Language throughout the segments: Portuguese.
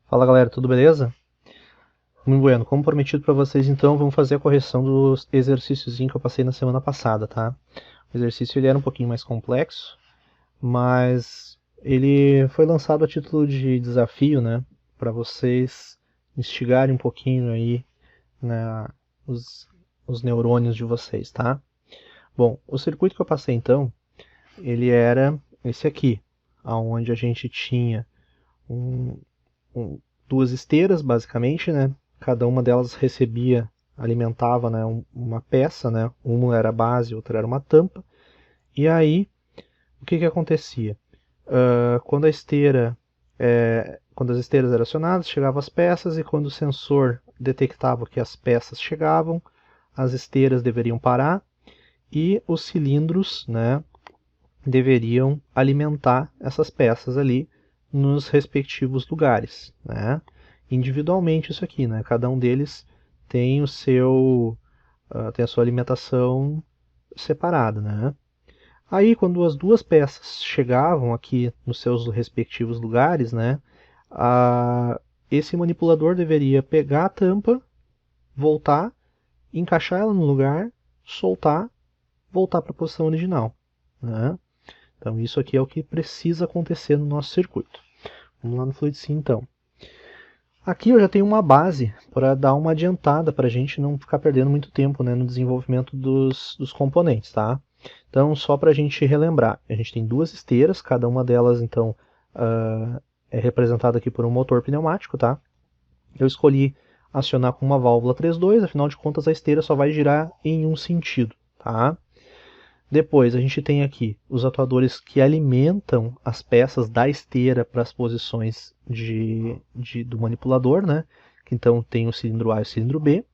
Fala galera, tudo beleza? Muito bueno, como prometido para vocês então, vamos fazer a correção do exercíciozinho que eu passei na semana passada, tá? O exercício ele era um pouquinho mais complexo, mas ele foi lançado a título de desafio, né? Para vocês instigarem um pouquinho aí, né, os neurônios de vocês, tá? Bom, o circuito que eu passei então, ele era esse aqui, aonde a gente tinha um, um, duas esteiras, basicamente, né? Cada uma delas recebia, alimentava, né, uma peça, né? Uma era a base, outra era uma tampa. E aí, o que que acontecia? Quando a esteira, quando as esteiras eram acionadas, chegavam as peças e quando o sensor detectava que as peças chegavam, as esteiras deveriam parar e os cilindros, né, deveriam alimentar essas peças ali nos respectivos lugares, né? Individualmente isso aqui, né? Cada um deles tem o seu tem a sua alimentação separada, né? Aí quando as duas peças chegavam aqui nos seus respectivos lugares, né? Esse manipulador deveria pegar a tampa, voltar, encaixar ela no lugar, soltar, voltar para a posição original, né? Então isso aqui é o que precisa acontecer no nosso circuito. Vamos lá no FluidSim então. Aqui eu já tenho uma base para dar uma adiantada para a gente não ficar perdendo muito tempo, né, no desenvolvimento dos componentes, tá? Então só para a gente relembrar, a gente tem duas esteiras, cada uma delas então é representada aqui por um motor pneumático, tá? Eu escolhi acionar com uma válvula 3.2, afinal de contas a esteira só vai girar em um sentido, tá? Depois a gente tem aqui os atuadores que alimentam as peças da esteira para as posições do manipulador, né? Então tem o cilindro A e o cilindro B.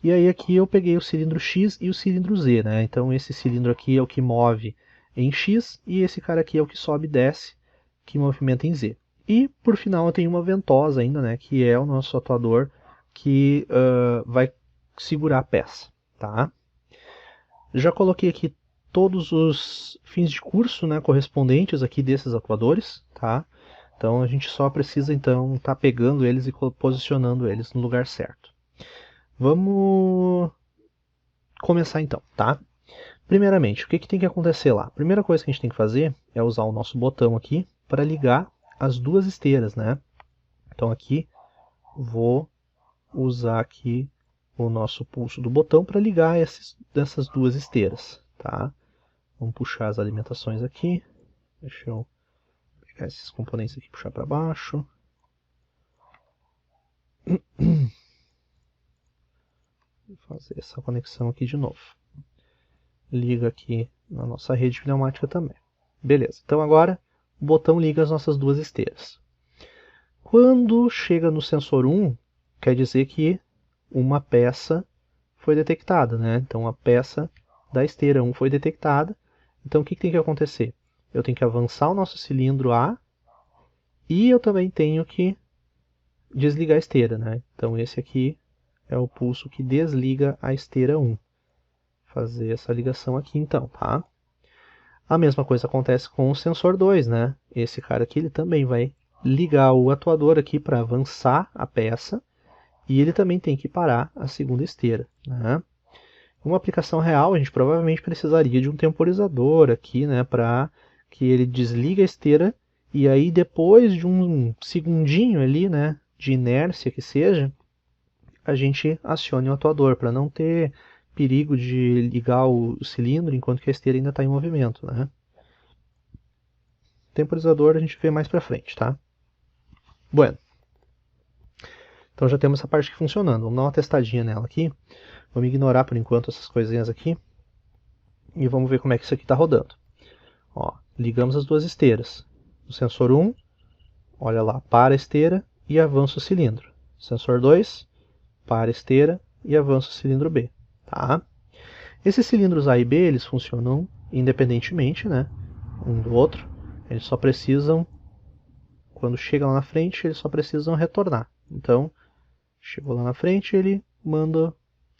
E aí aqui eu peguei o cilindro X e o cilindro Z, né? Então esse cilindro aqui é o que move em X e esse cara aqui é o que sobe e desce, que movimenta em Z. E por final eu tenho uma ventosa ainda, né? Que é o nosso atuador que vai segurar a peça, tá? Já coloquei aqui todos os fins de curso, né, correspondentes aqui desses atuadores, tá? Então a gente só precisa então estar pegando eles e posicionando eles no lugar certo. Vamos começar então, tá? Primeiramente, o que tem que acontecer lá? A primeira coisa que a gente tem que fazer é usar o nosso botão aqui para ligar as duas esteiras, né? Então aqui vou usar aqui o nosso pulso do botão para ligar essas duas esteiras, tá? Vamos puxar as alimentações aqui. Deixa eu pegar esses componentes aqui e puxar para baixo. Vou fazer essa conexão aqui de novo. Liga aqui na nossa rede pneumática também. Beleza, então agora o botão liga as nossas duas esteiras. Quando chega no sensor 1, quer dizer que uma peça foi detectada, né? Então a peça da esteira 1 foi detectada. Então o que tem que acontecer? Eu tenho que avançar o nosso cilindro A e eu também tenho que desligar a esteira, né? Então esse aqui é o pulso que desliga a esteira 1. Fazer essa ligação aqui então, tá? A mesma coisa acontece com o sensor 2, né? Esse cara aqui ele também vai ligar o atuador aqui para avançar a peça e ele também tem que parar a segunda esteira, né? Uma aplicação real, a gente provavelmente precisaria de um temporizador aqui, né, para que ele desligue a esteira e aí depois de um segundinho ali, né, de inércia que seja, a gente acione o atuador para não ter perigo de ligar o cilindro enquanto que a esteira ainda está em movimento, né? Temporizador a gente vê mais para frente, tá? Bueno. Então já temos essa parte aqui funcionando. Vamos dar uma testadinha nela aqui. Vamos ignorar por enquanto essas coisinhas aqui. E vamos ver como é que isso aqui está rodando. Ó, ligamos as duas esteiras. O sensor 1, olha lá, para a esteira e avança o cilindro. Sensor 2, para a esteira e avança o cilindro B. Tá? Esses cilindros A e B, eles funcionam independentemente, né, um do outro. Eles só precisam, quando chega lá na frente, eles só precisam retornar. Então, chegou lá na frente, ele manda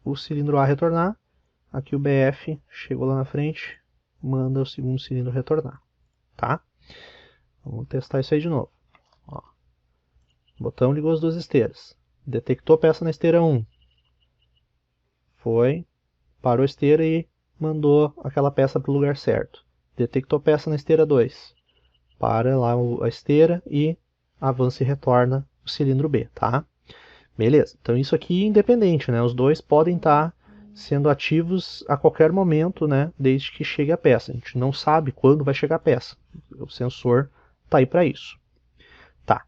o cilindro A retornar. Aqui o BF chegou lá na frente, manda o segundo cilindro retornar. Tá? Vamos testar isso aí de novo. Ó. botão ligou as duas esteiras. Detectou peça na esteira 1. Foi, parou a esteira e mandou aquela peça para o lugar certo. Detectou peça na esteira 2. Para lá a esteira e avança e retorna o cilindro B, tá? Beleza, então isso aqui é independente, né? Os dois podem estar sendo ativos a qualquer momento, né? Desde que chegue a peça. A gente não sabe quando vai chegar a peça. O sensor está aí para isso. Tá.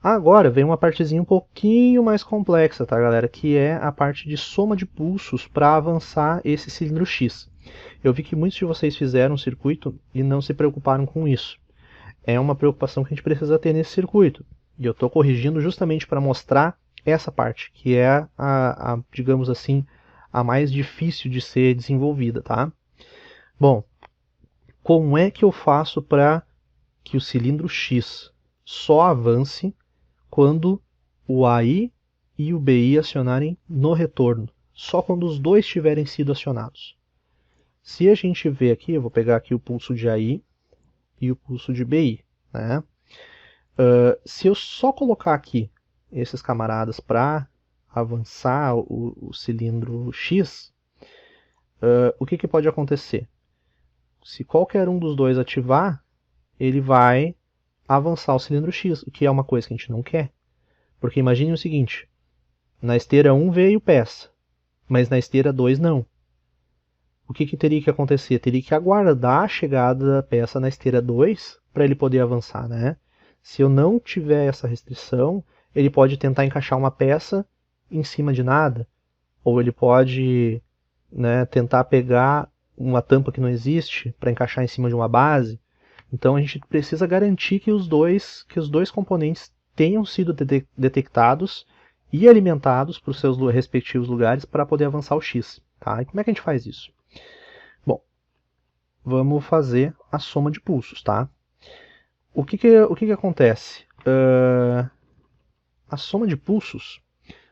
Agora vem uma partezinha um pouquinho mais complexa, tá, galera? Que é a parte de soma de pulsos para avançar esse cilindro X. Eu vi que muitos de vocês fizeram um circuito e não se preocuparam com isso. É uma preocupação que a gente precisa ter nesse circuito. E eu estou corrigindo justamente para mostrar essa parte, que é digamos assim, a mais difícil de ser desenvolvida, tá? Bom, como é que eu faço para que o cilindro X só avance quando o AI e o BI acionarem no retorno? Só quando os dois tiverem sido acionados. Se a gente vê aqui, eu vou pegar aqui o pulso de AI e o pulso de BI, né? Se eu só colocar aqui esses camaradas para avançar o cilindro X, o que pode acontecer? Se qualquer um dos dois ativar, ele vai avançar o cilindro X, o que é uma coisa que a gente não quer. Porque imagine o seguinte, na esteira 1 veio peça, mas na esteira 2 não. O que teria que acontecer? Teria que aguardar a chegada da peça na esteira 2 para ele poder avançar, né? Se eu não tiver essa restrição, ele pode tentar encaixar uma peça em cima de nada, ou ele pode, né, tentar pegar uma tampa que não existe para encaixar em cima de uma base. Então a gente precisa garantir que os dois componentes tenham sido detectados e alimentados para os seus respectivos lugares para poder avançar o X. Tá? E como é que a gente faz isso? Bom, vamos fazer a soma de pulsos, tá? O que acontece? A soma de pulsos,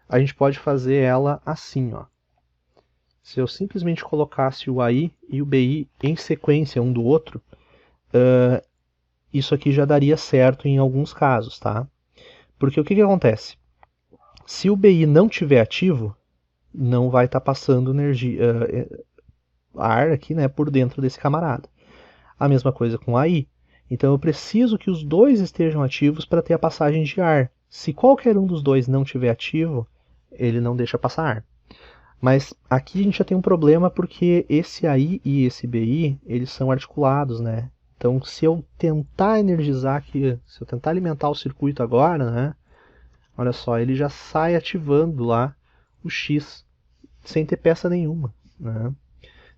a gente pode fazer ela assim, ó. Se eu simplesmente colocasse o AI e o BI em sequência um do outro, isso aqui já daria certo em alguns casos, tá? Porque o que acontece? Se o BI não estiver ativo, não vai estar passando energia, ar aqui, né, por dentro desse camarada. A mesma coisa com a AI. Então eu preciso que os dois estejam ativos para ter a passagem de ar. Se qualquer um dos dois não estiver ativo, ele não deixa passar ar. Mas aqui a gente já tem um problema porque esse AI e esse BI, eles são articulados, né? Então se eu tentar energizar aqui, se eu tentar alimentar o circuito agora, né? Olha só, ele já sai ativando lá o X sem ter peça nenhuma, né?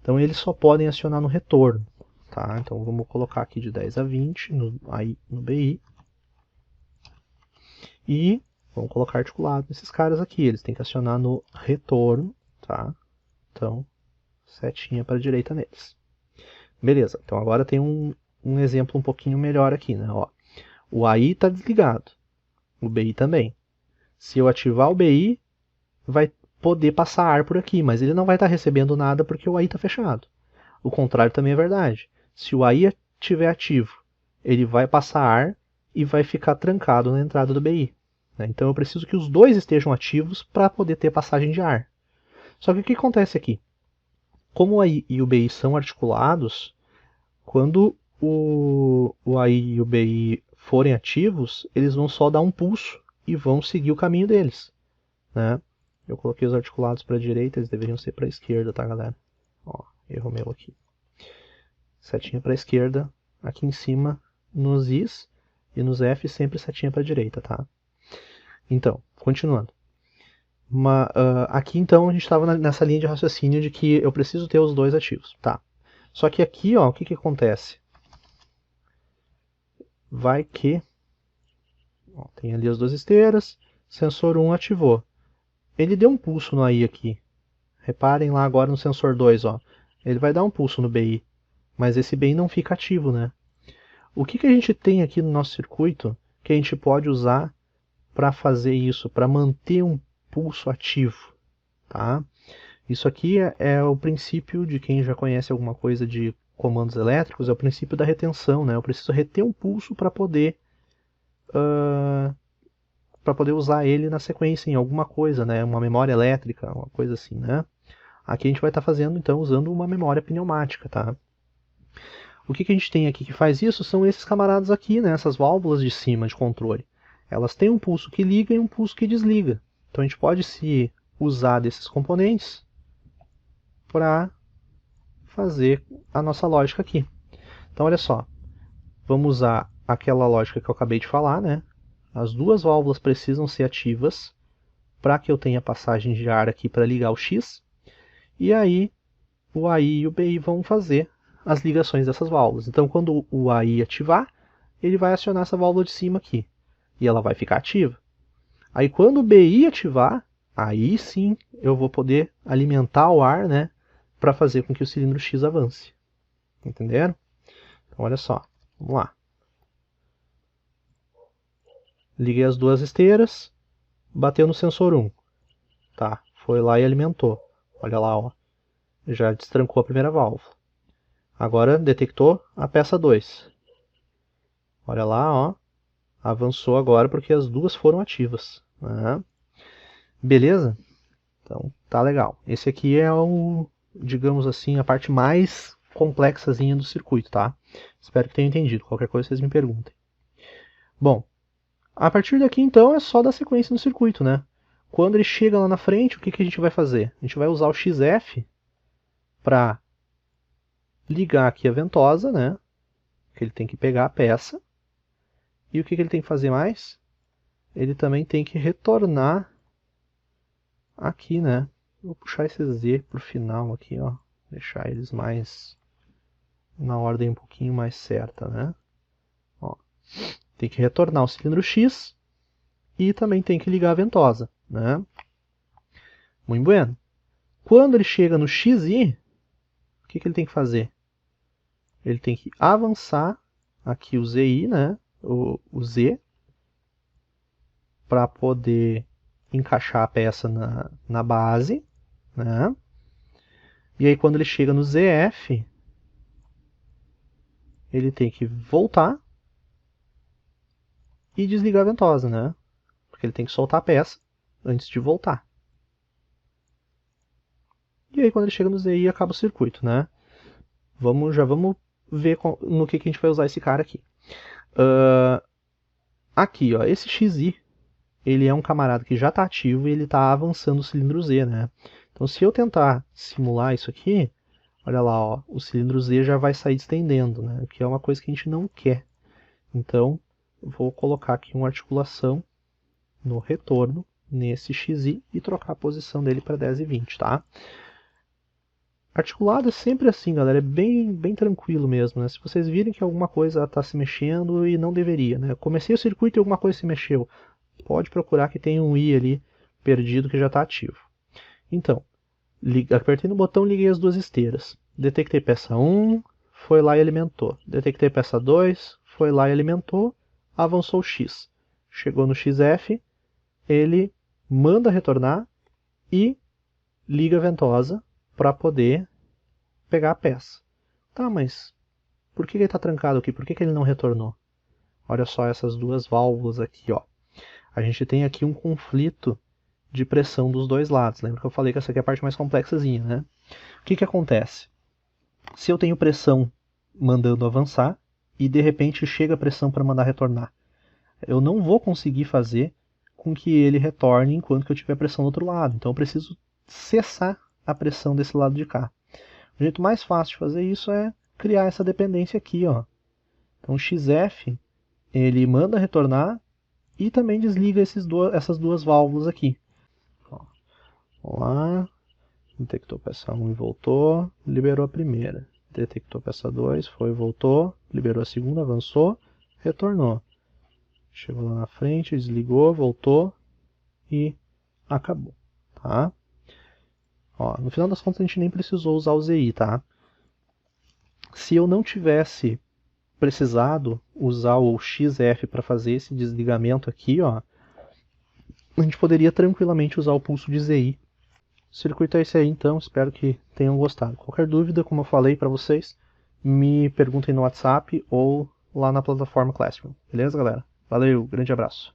Então eles só podem acionar no retorno. Tá? Então vamos colocar aqui de 10 a 20 no BI. E vamos colocar articulado nesses caras aqui. Eles têm que acionar no retorno. Tá? Então, setinha para a direita neles. Beleza, então agora tem um exemplo um pouquinho melhor aqui. Né? Ó, o AI está desligado. O BI também. Se eu ativar o BI, vai poder passar ar por aqui. Mas ele não vai estar recebendo nada porque o AI está fechado. O contrário também é verdade. Se o AI estiver ativo, ele vai passar ar e vai ficar trancado na entrada do BI. Né? Então eu preciso que os dois estejam ativos para poder ter passagem de ar. Só que o que acontece aqui? Como o AI e o BI são articulados, quando o AI e o BI forem ativos, eles vão só dar um pulso e vão seguir o caminho deles. Né? Eu coloquei os articulados para a direita, eles deveriam ser para a esquerda, tá, galera? Ó, erro meu aqui. Setinha para a esquerda, aqui em cima nos Is e nos F sempre setinha para a direita, tá? Então, continuando. Aqui então a gente estava nessa linha de raciocínio de que eu preciso ter os dois ativos, tá? Só que aqui, ó, o que acontece? Vai que... Ó, tem ali as duas esteiras, sensor 1 ativou. Ele deu um pulso no AI aqui. Reparem lá agora no sensor 2, ó. Ele vai dar um pulso no BI. Mas esse BI não fica ativo, né? O que a gente tem aqui no nosso circuito que a gente pode usar para fazer isso, para manter um pulso ativo? Tá? Isso aqui é o princípio de quem já conhece alguma coisa de comandos elétricos, é o princípio da retenção, né? Eu preciso reter um pulso para poder para poder usar ele na sequência em alguma coisa, né? Uma memória elétrica, uma coisa assim, né? Aqui a gente vai estar fazendo, então, usando uma memória pneumática, tá? O que a gente tem aqui que faz isso são esses camaradas aqui, né? Essas válvulas de cima de controle. Elas têm um pulso que liga e um pulso que desliga. Então a gente pode se usar desses componentes para fazer a nossa lógica aqui. Então olha só, vamos usar aquela lógica que eu acabei de falar, né? As duas válvulas precisam ser ativas para que eu tenha passagem de ar aqui para ligar o X. E aí o AI e o BI vão fazer as ligações dessas válvulas. Então quando o AI ativar, ele vai acionar essa válvula de cima aqui. E ela vai ficar ativa. Aí quando o BI ativar, aí sim eu vou poder alimentar o ar, né? Para fazer com que o cilindro X avance. Entenderam? Então olha só, vamos lá. Liguei as duas esteiras, bateu no sensor 1. Tá, foi lá e alimentou. Olha lá, ó. Já destrancou a primeira válvula. Agora detectou a peça 2. Olha lá, ó. Avançou agora porque as duas foram ativas. Beleza? Então, tá legal. Esse aqui é o, digamos assim, a parte mais complexazinha do circuito, tá? Espero que tenham entendido. Qualquer coisa vocês me perguntem. Bom, a partir daqui então é só dar sequência no circuito, né? Quando ele chega lá na frente, o que a gente vai fazer? A gente vai usar o XF para ligar aqui a ventosa, né? Que ele tem que pegar a peça. E o que ele tem que fazer mais? Ele também tem que retornar aqui, né? Vou puxar esse Z pro final aqui, ó. Deixar eles mais na ordem um pouquinho mais certa, né? Ó. Tem que retornar o cilindro X e também tem que ligar a ventosa, né? Muito bem. Quando ele chega no XI, o que ele tem que fazer? Ele tem que avançar aqui o ZI, né? O Z, para poder encaixar a peça na base, né? E aí quando ele chega no ZF, ele tem que voltar e desligar a ventosa, né? Porque ele tem que soltar a peça antes de voltar. E aí quando ele chega no ZI, acaba o circuito, né? Já vamos ver no que a gente vai usar esse cara aqui. Aqui, ó, esse XI, ele é um camarada que já está ativo e ele está avançando o cilindro Z, né? Então se eu tentar simular isso aqui, olha lá, ó, o cilindro Z já vai sair estendendo, né? Que é uma coisa que a gente não quer. Então, vou colocar aqui uma articulação no retorno, nesse XI, e trocar a posição dele para 10 e 20, tá? Articulado é sempre assim, galera, é bem tranquilo mesmo, né? Se vocês virem que alguma coisa está se mexendo e não deveria, né? Comecei o circuito e alguma coisa se mexeu, pode procurar que tem um I ali perdido que já está ativo. Então, apertei no botão, liguei as duas esteiras. Detectei peça 1, foi lá e alimentou. Detectei peça 2, foi lá e alimentou, avançou o X. Chegou no XF, ele manda retornar e liga a ventosa para poder pegar a peça. Tá, mas por que ele está trancado aqui? Por que ele não retornou? Olha só essas duas válvulas aqui, ó. A gente tem aqui um conflito de pressão dos dois lados. Lembra que eu falei que essa aqui é a parte mais complexazinha, né? O que acontece? Se eu tenho pressão mandando avançar e de repente chega a pressão para mandar retornar, eu não vou conseguir fazer com que ele retorne enquanto que eu tiver pressão do outro lado. Então eu preciso cessar a pressão desse lado de cá. O jeito mais fácil de fazer isso é criar essa dependência aqui, ó. Então o XF, ele manda retornar e também desliga essas duas válvulas aqui. Ó, vamos lá. Detectou peça 1 e voltou, liberou a primeira. Detectou peça 2, foi e voltou, liberou a segunda, avançou, retornou. Chegou lá na frente, desligou, voltou e acabou, tá? Ó, no final das contas a gente nem precisou usar o ZI, tá? Se eu não tivesse precisado usar o XF para fazer esse desligamento aqui, ó, a gente poderia tranquilamente usar o pulso de ZI. O circuito é esse aí, então, espero que tenham gostado. Qualquer dúvida, como eu falei para vocês, me perguntem no WhatsApp ou lá na plataforma Classroom. Beleza, galera? Valeu, grande abraço.